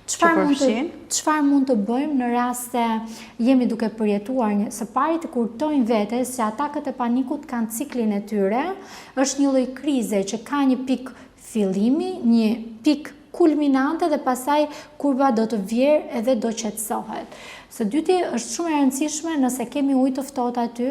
Çfarë mund të bëjmë në rast se jemi duke përjetuar së pari të kurtojmë vetes se atakët e panikut kanë ciklin e tyre, është një lloj krize që ka një pik fillimi, një pik kulminante dhe pastaj kurba do të vjerë edhe do qetësohet. Së dyti është shumë e rëndësishme nëse kemi ujë të ftohtë aty,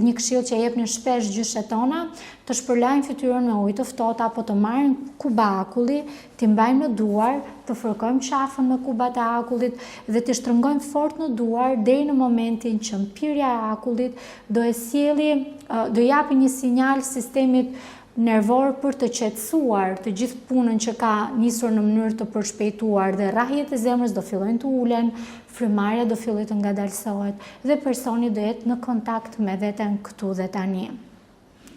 një këshill që jepni shpesh gjyshet tona, të shpërlajmë fytyrën me ujë të ftohtë apo të marrim kuba akulli, t'i mbajmë në duar, të fërkojmë qafën me kubat e akullit dhe t'i shtrëngojmë fort në duar deri në momentin që mpirja e akullit do japi një sinjal sistemit nervor për të qetësuar të gjithë punën që ka nisur në mënyrë të përshpejtuar dhe rrahjet e zemrës do fillojnë të ulen, frymarrja do fillojë të ngadalsohet dhe personi do jetë në kontakt me veten këtu dhe tani.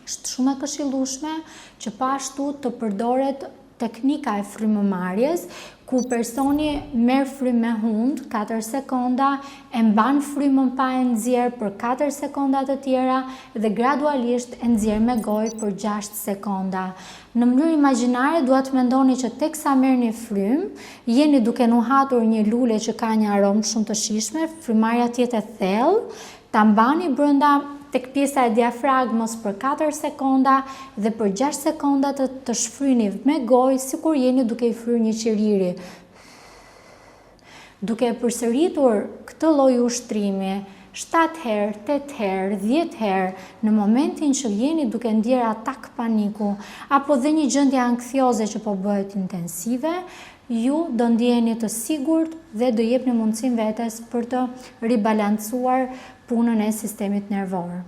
Është shumë e këshillueshme që pashtu të përdoret teknika e frymëmarrjes, ku personi merr frymë me hund 4 sekonda, e mban frymën pa e nxjerr për 4 sekonda të tjera dhe gradualisht e nxjerr me gojë për 6 sekonda. Në mënyrë imagjinare dua të mendoni që teksa merrni frymë, jeni duke nuhatur një lule që ka një aromë shumë të shijshme, frymarrja të jetë e thellë, ta mbani brenda tek pjesa e diafragmës për 4 sekonda dhe për 6 sekonda të shfryni me gojë sikur jeni duke i fryrë një qiriri. Duke përsëritur këtë lloj ushtrimi 7 herë, 8 herë, 10 herë, në momentin që jeni duke ndjerë atak paniku apo dhe një gjendje ankthioze që po bëhet intensive, ju do ndjeheni të sigurt dhe do jepni mundësinë vetes për të ribalancuar punën e sistemit nervor.